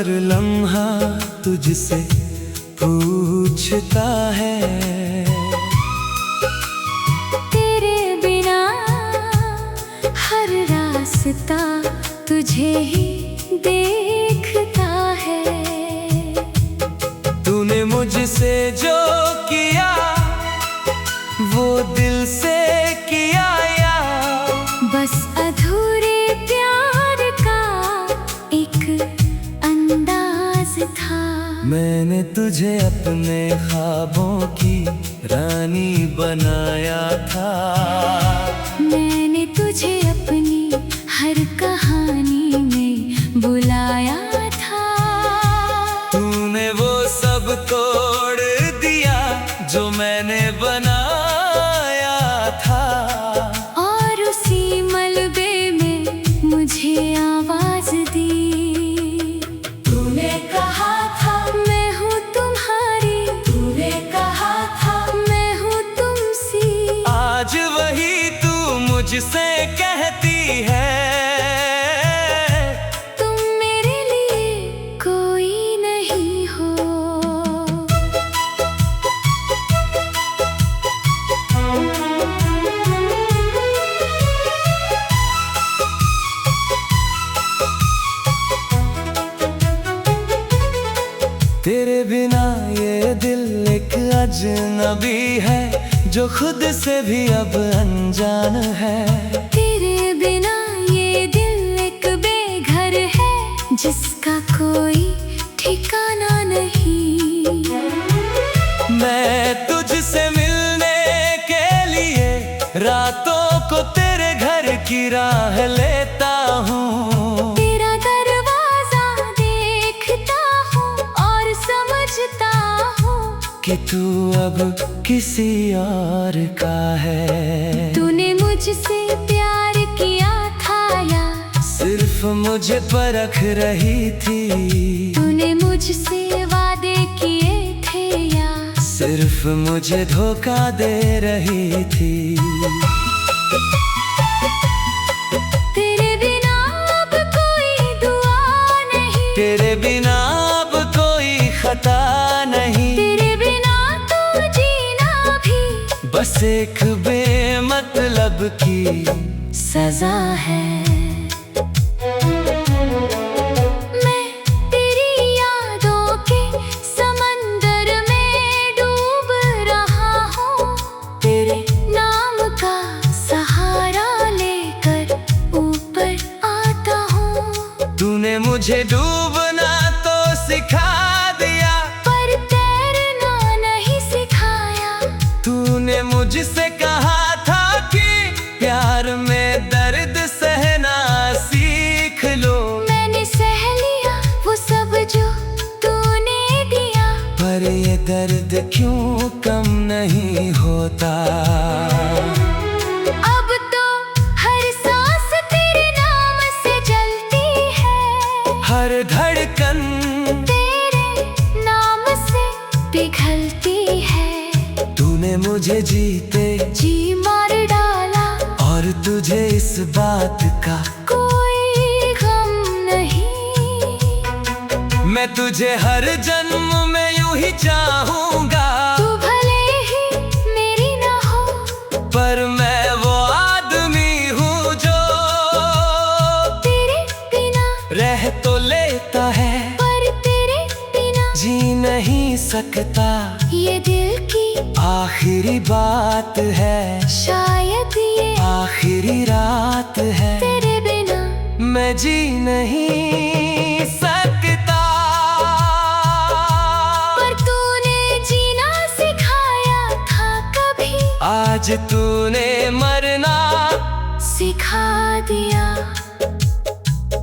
हर लम्हा तुझसे पूछता है। तेरे बिना हर रास्ता तुझे ही देखता है। तूने मुझसे जो किया वो दिल से किया या बस अधूरे प्यार का एक अंदाज था। मैंने तुझे अपने ख्वाबों की रानी बनाया था। मैंने तुझे अपनी हर कहानी में बुलाया था। तूने वो सब तोड़ दिया जो मैंने बनाया था। और उसी मलबे में मुझे आवाज दी। तूने कहा था मैं हूँ तुम्हारी, तूने कहा था मैं हूँ तुमसी। आज वही तू मुझसे कहती है तुम मेरे लिए कोई नहीं हो। तेरे बिना ये दिल एक अजनबी है जो खुद से भी अब अनजान है। तेरे बिना ये दिल एक बेघर है जिसका कोई ठिकाना नहीं। मैं तुझसे मिलने के लिए रातों को तेरे घर की राह लेता हूँ। तेरा दरवाजा देखता हूँ और समझता हूँ कि तू अब किसी और का है। तूने मुझसे प्यार किया था या सिर्फ मुझे परख रही थी। तूने मुझसे वादे किए थे या सिर्फ मुझे धोखा दे रही थी। तेरे बिना अब कोई दुआ नहीं, तेरे बिना अब कोई खता नहीं। तेरे बिना तो जीना भी बस एक बेमतलब की सजा है। मैं तेरी यादों के समंदर में डूब रहा हूँ। तेरे नाम का सहारा लेकर ऊपर आता हूँ। तूने मुझे डूबना तो सिखा दिया पर तैरना नहीं सिखाया। तूने मुझसे कहा था कि प्यार में दर्द सहना सीख लो। मैंने सह लिया वो सब जो तूने दिया। पर ये दर्द क्यों कम नहीं होता। अब तो हर सांस तेरे नाम से जलती है। हर धड़कन तेरे नाम से पिघलती है। तूने मुझे जीते जी मार डाला और तुझे इस बात का कोई गम नहीं। मैं तुझे हर जन्म में यूं ही चाहूंगा। तू भले ही मेरी ना हो पर मैं वो आदमी हूँ जो तेरे बिना रह तो लेता है पर तेरे बिना जी नहीं सकता। ये दिल की आखिरी बात है शायद ये आखिरी रात है। तेरे बिना मैं जी नहीं सकता। पर तूने जीना सिखाया था कभी। आज तूने मरना सिखा दिया।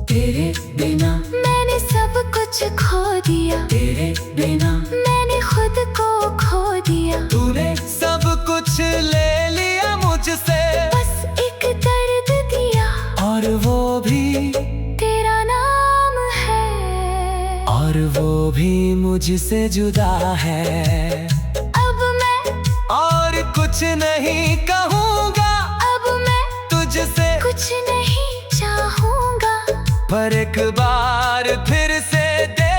तेरे बिना मैंने सब कुछ खो दिया। तेरे बिना मैंने खुद को खो दिया। तूने सब कुछ ले लिया मुझसे बस एक दर्द दिया और वो भी तेरा नाम है। और वो भी मुझसे जुदा है। अब मैं और कुछ नहीं कहूँगा अब मैं तुझसे कुछ नहीं चाहूँगा। पर एक बार फिर से दे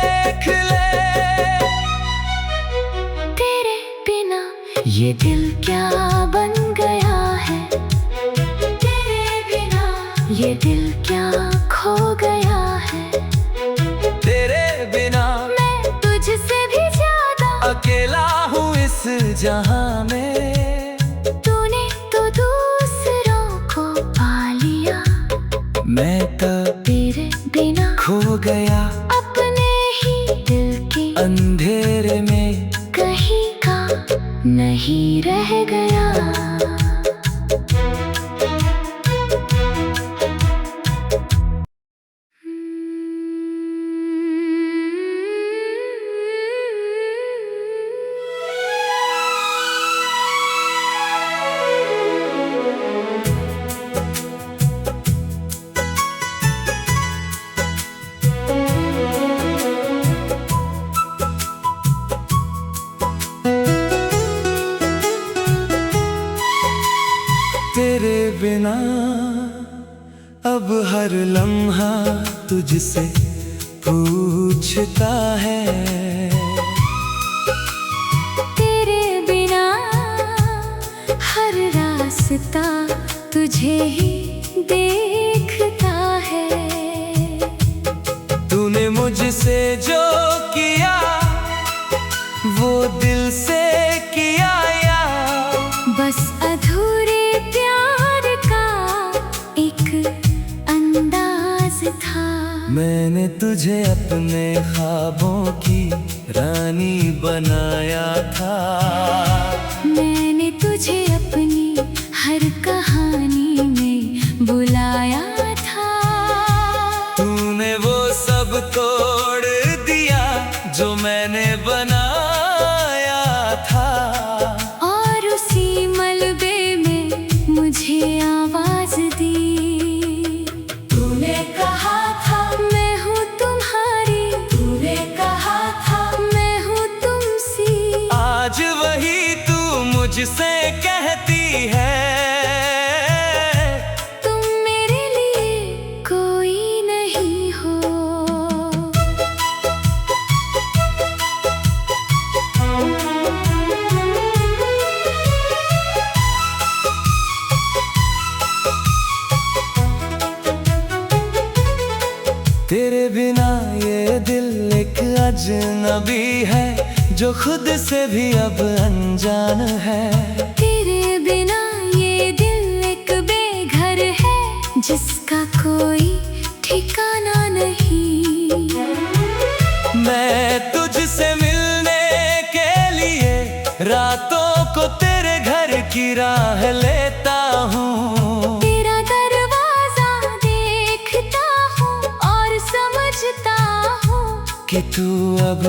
ये दिल क्या बन गया है तेरे बिना, ये दिल क्या खो गया है तेरे बिना मैं तुझसे भी ज्यादा अकेला हूँ इस जहां में। तूने तो दूसरों को पा लिया, मैं तब तेरे बिना खो गया अपने ही दिल के अंधेरे में, कहीं का नहीं रह गया। तेरे बिना अब हर लम्हा तुझसे पूछता है। तेरे बिना हर रास्ता तुझे ही देखता है। तूने मुझसे जो किया वो दिल से किया या बस अधूरे प्यार का एक अंदाज था। मैंने तुझे अपने ख्वाबों की रानी बनाया था। मैंने तुझे अपनी हर कहानी में बुलाया था। तूने वो सब तोड़ दिया जो मैंने बनाया था। और उसी मलबे में मुझे आवाज दी। तूने कहा था मैं हूँ तुम्हारी, तूने कहा था मैं हूँ तुमसी। आज वही तू मुझसे कहती है तुम मेरे लिए कोई नहीं हो। तेरे बिना ये दिल एक अजनबी है जो खुद से भी अब अनजान है। तेरे बिना ये दिल एक बेघर है जिसका कोई ठिकाना नहीं। मैं तुझसे मिलने के लिए रातों को तेरे घर की राह लेता हूँ। तेरा दरवाजा देखता हूँ और समझता हूँ कि तू अब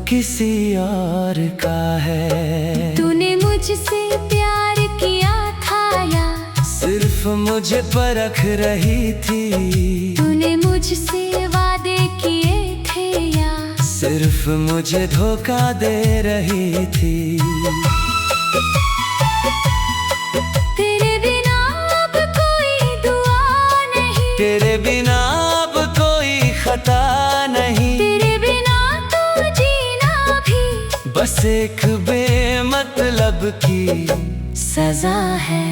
किसी और का है। तूने मुझसे प्यार किया था या सिर्फ मुझे परख रही थी। तूने मुझसे वादे किए थे या सिर्फ मुझे धोखा दे रही थी। तेरे बिना अब कोई दुआ नहीं, तेरे बिना अब कोई खता नहीं। तेरे बिना तो जीना भी बस एक बेमतलब की सजा है।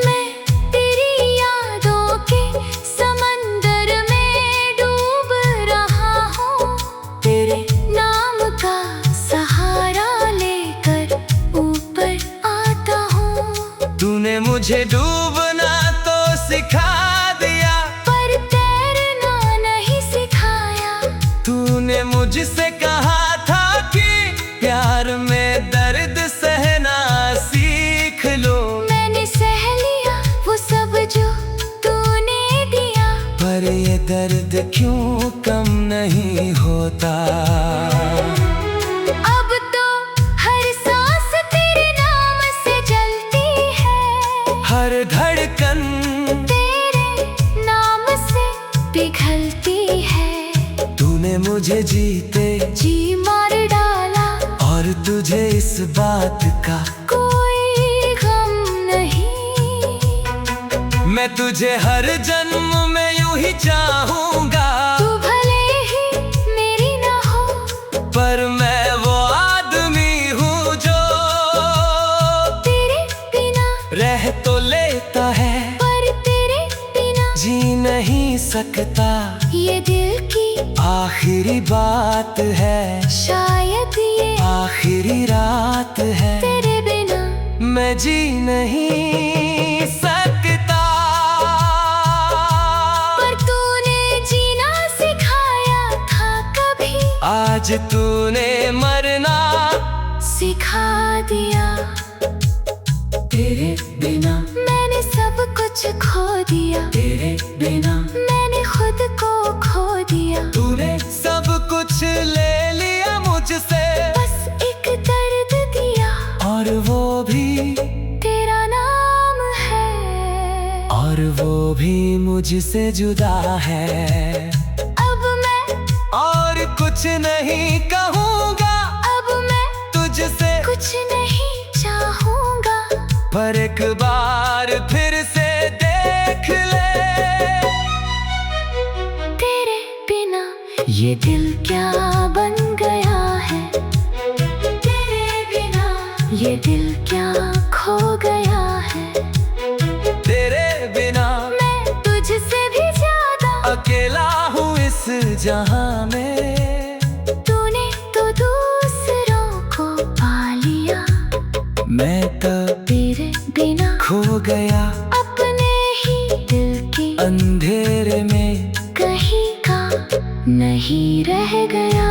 मैं तेरी यादों के समंदर में डूब रहा हूँ। तेरे नाम का सहारा लेकर ऊपर आता हूँ। तूने मुझे डूबना तो सिखा दिया पर तैरना नहीं सिखाया। तूने मुझसे कहा था कि प्यार में दर्द सहना सीख लो। मैंने सह लिया वो सब जो तूने दिया, पर ये दर्द क्यों कम नहीं होता। अब तो हर सांस तेरे नाम से जलती है। हर धड़कन तेरे नाम से पिघलती है। तूने मुझे जीते जी मार डाला और तुझे इस बात का कोई गम नहीं। मैं तुझे हर जन्म में यूं ही चाहूंगा। तू भले ही मेरी ना हो पर मैं वो आदमी आखिरी बात है, शायद ये आखिरी रात है। तेरे बिना मैं जी नहीं सकता, पर तूने जीना सिखाया था कभी, आज तूने मरना सिखा दिया। तेरे बिना मैंने सब कुछ खो दिया, तेरे बिना मैंने खुद को खो दिया। तूने सब कुछ ले लिया मुझसे, बस एक दर्द दिया, और वो भी तेरा नाम है। और वो भी मुझसे जुदा है। अब मैं और कुछ नहीं कहूँगा, अब मैं तुझसे कुछ नहीं चाहूँगा। पर एक बार फिर से देख ले, तेरे बिना ये दिल क्या बन गया है। तेरे बिना ये दिल क्या खो गया है। तेरे बिना मैं तुझसे भी ज्यादा अकेला हूँ इस जहां में। तूने तो दूसरों को पा लिया, मैं तो तेरे बिना खो गया अपने ही दिल के अंधेरे में, कहीं का नहीं रह गया।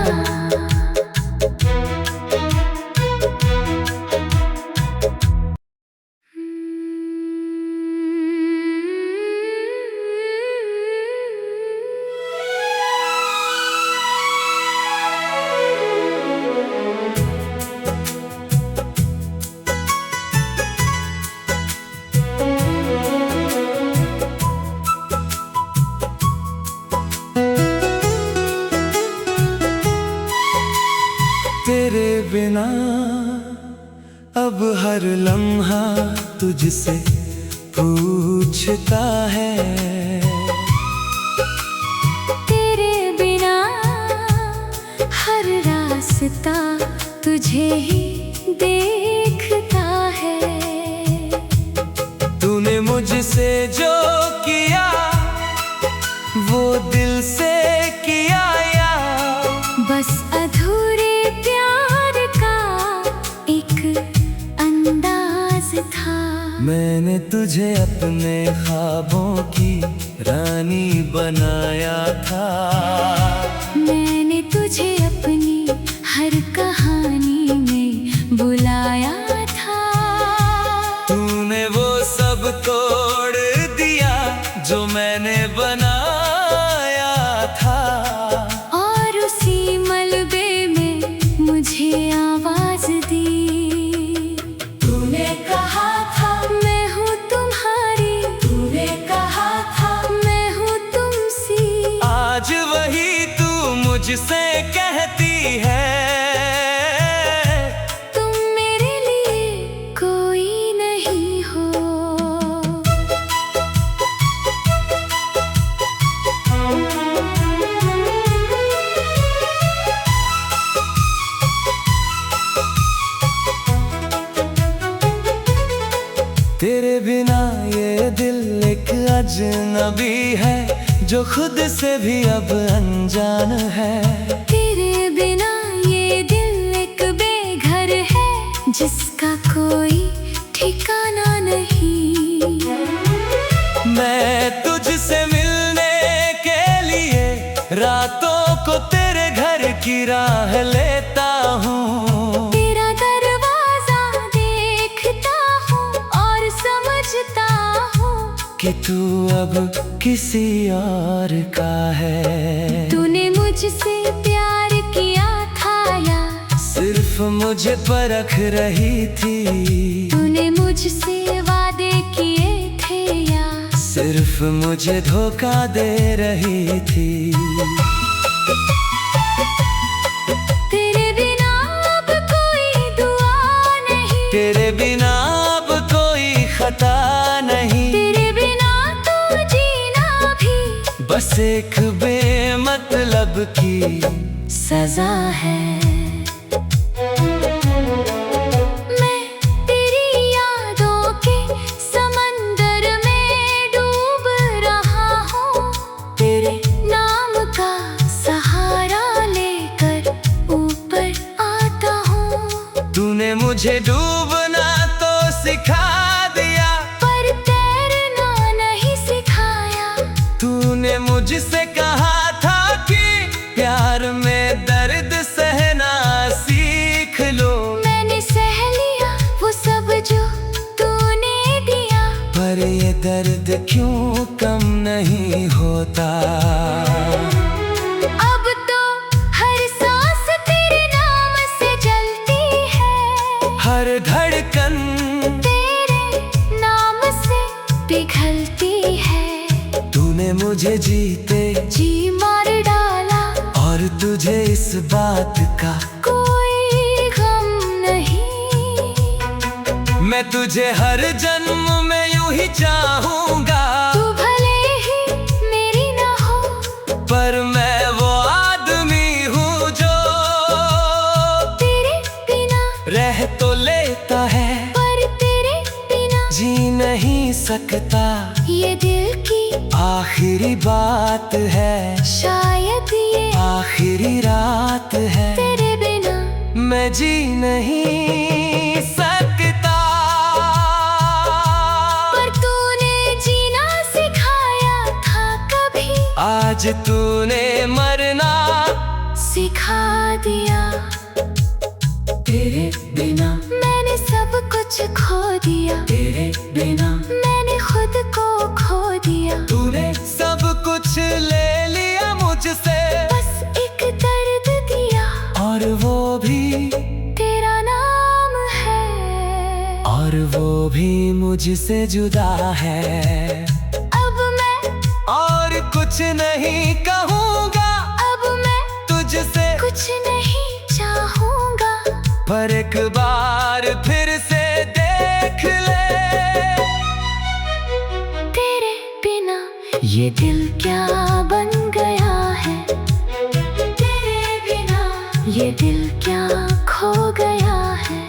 तेरे बिना अब हर लम्हा तुझसे पूछता है। तेरे बिना हर रास्ता तुझे ही देखता है। तूने मुझसे जो किया वो दिल से किया, या बस अधूरे प्यार का एक अंदाज था। मैंने तुझे अपने ख्वाबों की रानी बनाया था। मैंने तुझे अपनी हर कहानी में बुलाया था। तूने वो सब तोड़ दिया जो मैंने बनाया था, और उसी मलबे में मुझे आवाज दी। तूने कहा था मैं हूँ तुम्हारी, तूने कहा था मैं हूँ तुमसी। आज वही तू मुझसे कहती है, तुम मेरे लिए कोई नहीं हो। तेरे बिना ये दिल एक अजनबी है, जो खुद से भी अब अनजान है। तेरे बिना ये दिल एक बेघर है, जिसका कोई ठिकाना नहीं। मैं तुझसे मिलने के लिए रातों को तेरे घर की राह लेता हूँ। तेरा दरवाजा देखता हूँ और समझता हूँ कि तू अब किसी और का है। तूने मुझसे प्यार किया था या सिर्फ मुझे परख रही थी। तूने मुझसे वादे किए थे या सिर्फ मुझे धोखा दे रही थी। तेरे बिना अब कोई दुआ नहीं, तेरे बिना अब कोई खता नहीं। तेरे बिना तो जीना भी बस एक बेमतलब की सजा है। मैं तेरी यादों के समंदर में डूब रहा हूँ। तेरे नाम का मुझे डूबना तो सिखा दिया, पर तैरना नहीं सिखाया। तूने मुझसे कहा था कि प्यार में दर्द सहना सीख लो। मैंने सह लिया वो सब जो तूने दिया, पर ये दर्द क्यों कम नहीं होता। अब तो हर सांस तेरे नाम से जलती है, हर धड़कन तेरे नाम से पिघलती है। तूने मुझे जीते जी मार डाला, और तुझे इस बात का कोई गम नहीं। मैं तुझे हर जन्म में यूं ही चाहूंगा। तू भले ही मेरी ना हो, पर मैं वो आदमी हूँ जो तेरे बिना रह तो लेता है, पर तेरे बिना जी नहीं सकता। ये दिल की आखिरी बात है, शायद ये आखिरी रात है, तेरे बिना मैं जी नहीं सकता। पर तूने जीना सिखाया था कभी, आज तूने मरना सिखा दिया। तेरे बिना, मैंने सब कुछ खो दिया, तेरे बिना मैंने खुद को खो दिया। तूने सब कुछ ले लिया मुझसे, बस एक दर्द दिया, और वो भी, तेरा नाम है। और वो भी मुझसे जुदा है। अब मैं और कुछ नहीं कहूँगा, अब मैं तुझसे कुछ नहीं चाहूँगा। पर एक बार फिर से देख ले, तेरे बिना ये दिल क्या बन गया है। तेरे बिना ये दिल क्या खो गया है।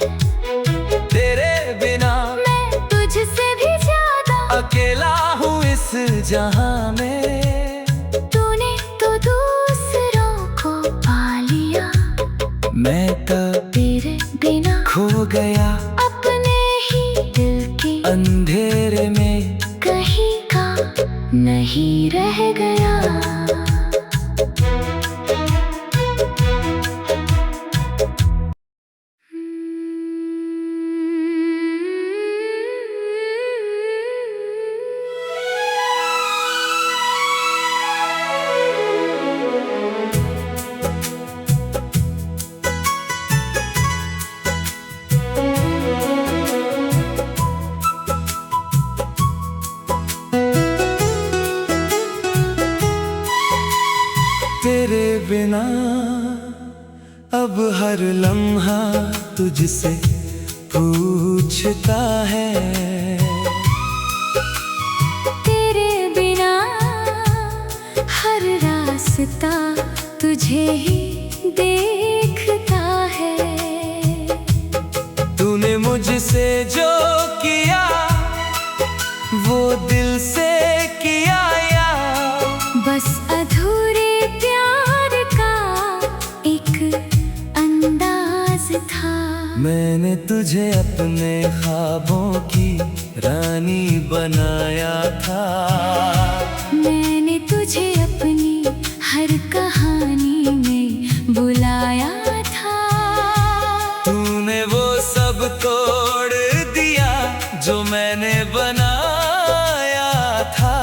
तेरे बिना मैं तुझसे भी ज्यादा अकेला हूँ इस जहां में। तूने तो दूसरों को पा लिया, मैं तब तेरे बिना खो गया अपने ही दिल के अंधेरे में, कहीं का नहीं रह गया। तेरे बिना अब हर लम्हा तुझसे पूछता है। तेरे बिना हर रास्ता तुझे ही देखता है। तूने मुझसे जो किया वो दिल से किया, या बस अधूरे प्यार का एक अंदाज था। मैंने तुझे अपने ख्वाबों की रानी बनाया था। मैंने तुझे अपनी हर कहानी में बुलाया था। तूने वो सब तोड़ दिया जो मैंने बनाया था।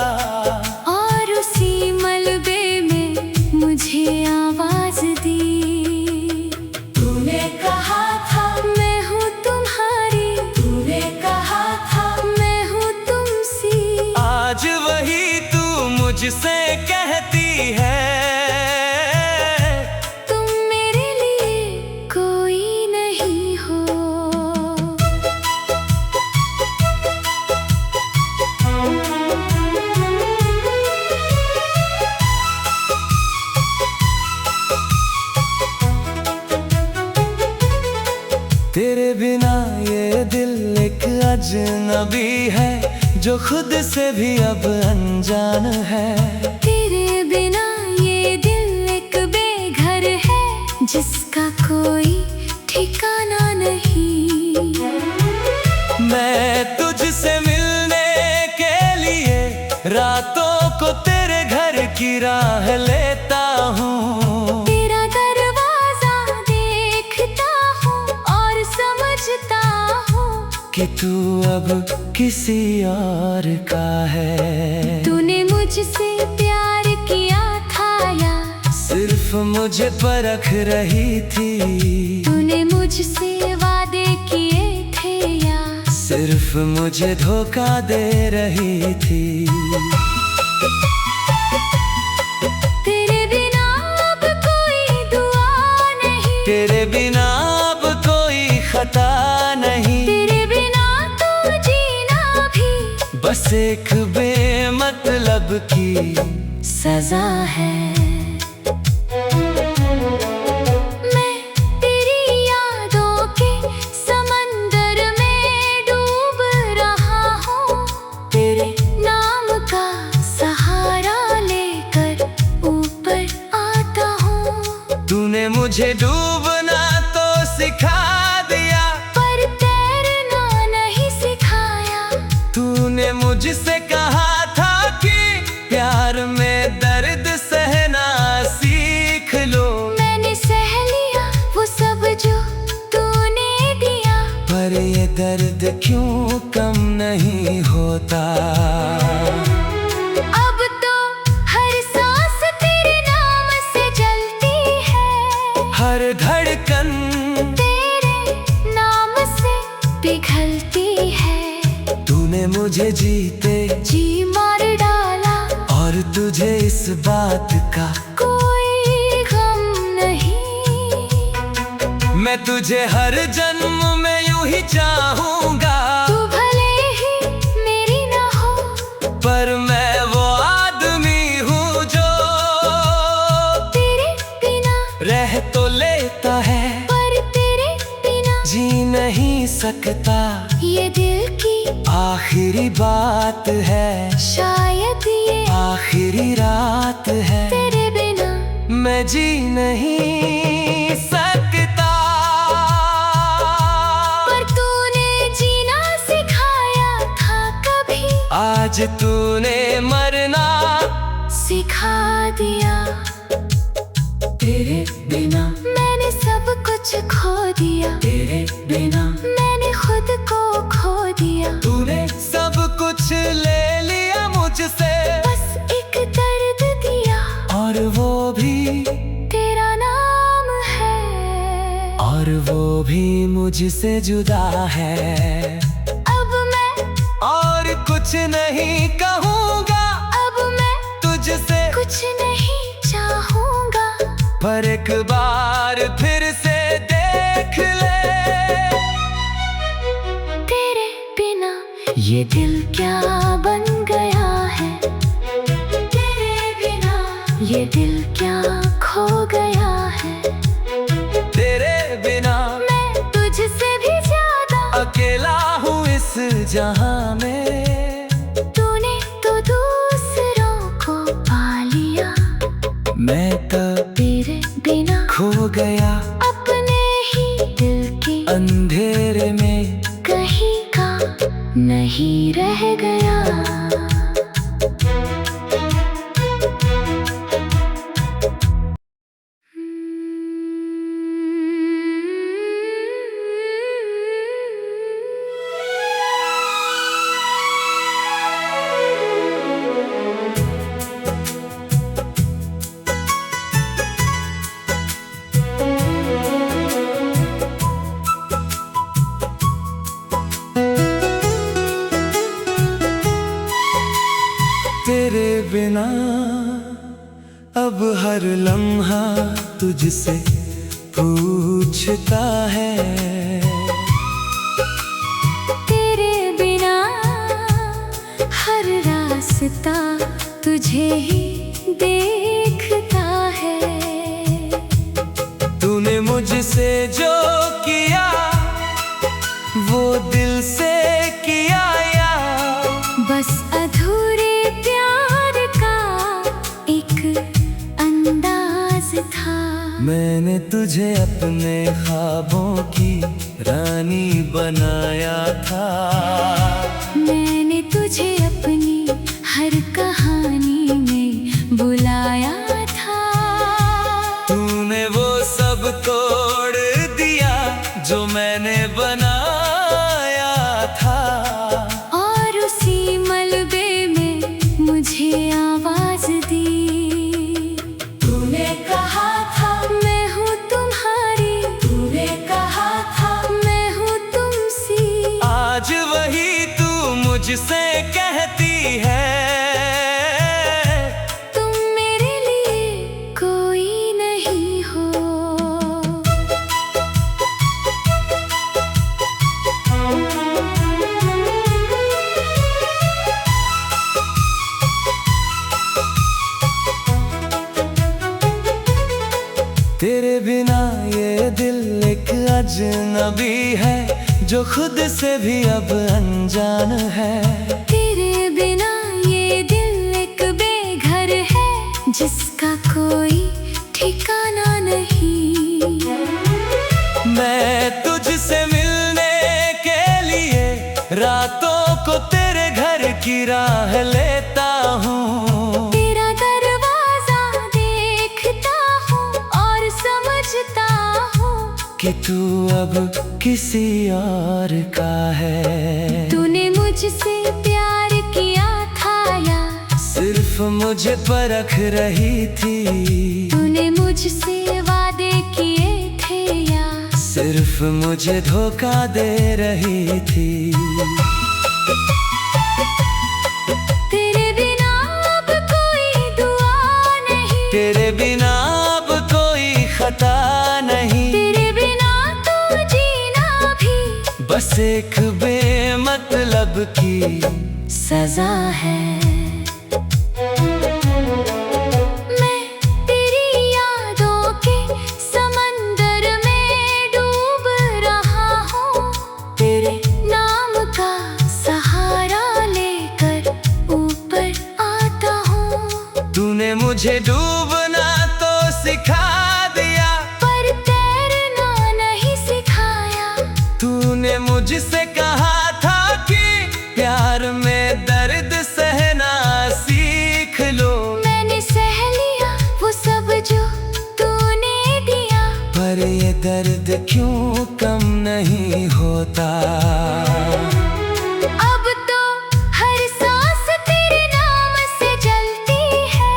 और उसी मलबे में मुझे आवाज दी। तूने कहा था मैं हूँ तुम्हारी, तूने कहा था मैं हूँ तुमसी। आज वही तू मुझसे कहती है, तुम मेरे लिए कोई नहीं हो। तेरे बिना ये दिल एक अजनबी है, जो खुद से भी अब अनजान है। तेरे बिना ये दिल एक बेघर है, जिसका कोई ठिकाना नहीं। कि तू अब किसी और का है। तूने मुझसे प्यार किया था या सिर्फ मुझे परख रही थी। तूने मुझसे वादे किए थे या सिर्फ मुझे धोखा दे रही थी। तेरे बिना अब कोई दुआ नहीं, तेरे बिना अब कोई खता नहीं। तेरे बिना तो जीना भी बस एक बेमतलब की सजा है। मैं तेरी यादों के समंदर में डूब रहा हूँ। तेरे नाम का सहारा लेकर ऊपर आता हूँ। तूने मुझे डूबना तो सिखा दिया, पर तैरना नहीं सिखाया। तूने मुझसे कहा था कि प्यार में दर्द सहना सीख लो। मैंने सह लिया वो सब जो तूने दिया, पर ये दर्द क्यों कम नहीं होता। अब तो हर सांस तेरे नाम से जलती है। हर धड़कन तेरे नाम से पिघलती है। तूने मुझे जीते जी मार डाला, और तुझे इस बात का कोई गम नहीं। मैं तुझे हर जन्म में यूं ही चाहूंगा। तू भले ही मेरी ना हो, पर मैं वो आदमी हूँ जो तेरे बिना रह तो लेता है, पर तेरे बिना जी नहीं सकता। ये दिल की आखिरी बात है, शायद ये आखिरी रात है। तेरे बिना मैं जी नहीं सकता। पर तूने जीना सिखाया था कभी, आज तूने मरना सिखा दिया। तेरे बिना, मैंने सब कुछ खो दिया। तेरे बिना मैंने खुद को खो दिया। तूने सब कुछ ले लिया मुझसे, बस एक दर्द दिया, और वो भी तेरा नाम है। और वो भी मुझसे जुदा है। अब मैं और कुछ नहीं कहूँगा, अब मैं तुझसे कुछ नहीं चाहूँगा। पर एक बार फिर से देख ले। तेरे बिना ये दिल क्या बन गया है। तेरे बिना ये दिल क्या खो गया है। तेरे बिना मैं तुझसे भी ज्यादा अकेला हूँ इस जहां में। तूने तो दूसरों को पा लिया, मैं तो तेरे बिना खो गया अपने ही दिल के अंधेरे में। कहीं का नहीं रह गया। तेरे बिना अब हर लम्हा तुझसे पूछता है। तेरे बिना हर रास्ता तुझे ही देखता है। तूने मुझसे जो किया वो दिल से किया या बस अधूरे प्यार का एक अंदाज था। मैंने तुझे अपने ख्वाबों की रानी बनाया था। मैंने तुझे अपनी हर कहानी में बुलाया था। तूने वो सब तोड़ दिया जो मैंने बनाया तेरे बिना ये दिल एक अजनबी है, जो खुद से भी अब अनजान है। तेरे बिना ये दिल एक बेघर है, जिसका कोई ठिकाना नहीं। मैं तुझसे मिलने के लिए रातों को तेरे घर की राह लेता हूँ। तेरा दरवाजा देखता हूँ और समझता हूँ कि तू अब किसी और का है। तूने मुझसे प्यार किया था या सिर्फ मुझे परख रही थी। तूने मुझसे वादे किए थे या सिर्फ मुझे धोखा दे रही थी। तेरे बिना अब कोई दुआ नहीं, तेरे बिना अब कोई खता नहीं। तेरे बिना तो जीना भी बस एक बेमतलब की सजा है। मैं तेरी यादों के समंदर में डूब रहा हूँ। तेरे नाम का सहारा लेकर ऊपर आता हूँ। तूने मुझे डूबना तो सिखा दिया, पर तैरना नहीं सिखाया। तूने मुझसे कहा था कि प्यार में दर्द सहना सीख लो। मैंने सह लिया वो सब जो तूने दिया, पर ये दर्द क्यों कम नहीं होता। अब तो हर सांस तेरे नाम से जलती है।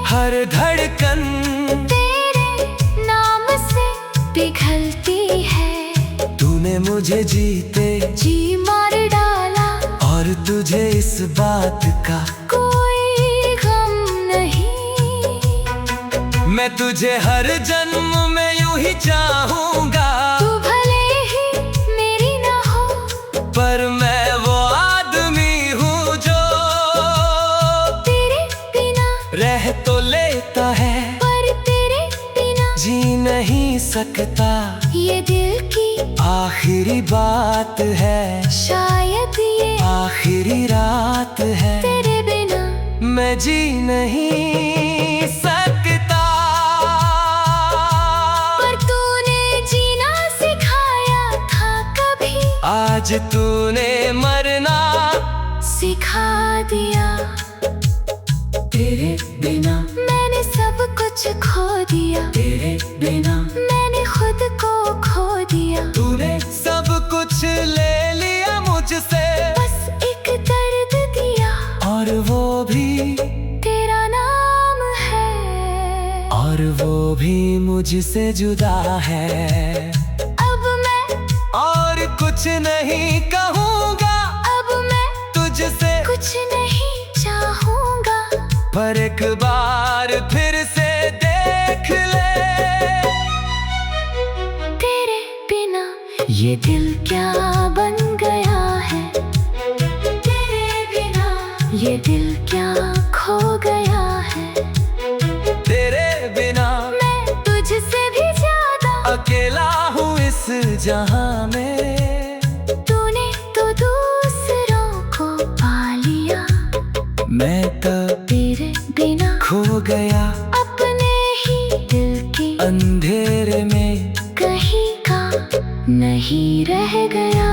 हर धड़कन तेरे नाम से पिघलती है। तूने मुझे जीते जी मार डाला, और तुझे इस बात का कोई गम नहीं। मैं तुझे हर जन्म में यूं ही चाहूंगा। तू भले ही मेरी ना हो, पर मैं वो आदमी हूँ जो तेरे बिना रह तो लेता है, पर तेरे बिना जी नहीं सकता। ये दिल की आखिरी बात है, शायद ये आखिरी रात है। तेरे बिना मैं जी नहीं सकता। पर तूने जीना सिखाया था कभी, आज तूने मरना सिखा दिया। तेरे बिना, मैंने सब कुछ खो दिया। तेरे बिना मैंने खुद को खो दिया। तूने सब कुछ ले लिया मुझसे, बस एक दर्द दिया, और वो भी तेरा नाम है। और वो भी मुझसे जुदा है। अब मैं और कुछ नहीं कहूँगा, अब मैं तुझसे कुछ नहीं चाहूँगा। पर एक बार फिर से देख ले। तेरे बिना ये दिल क्या बन गया है। तेरे बिना ये दिल क्या खो गया है। तेरे बिना मैं तुझसे भी ज्यादा अकेला हूँ इस जहां में। तूने तो दूसरों को पा लिया, मैं तो तेरे बिना खो गया अपने ही दिल के अंधेरे में। कहीं का नहीं रह गया।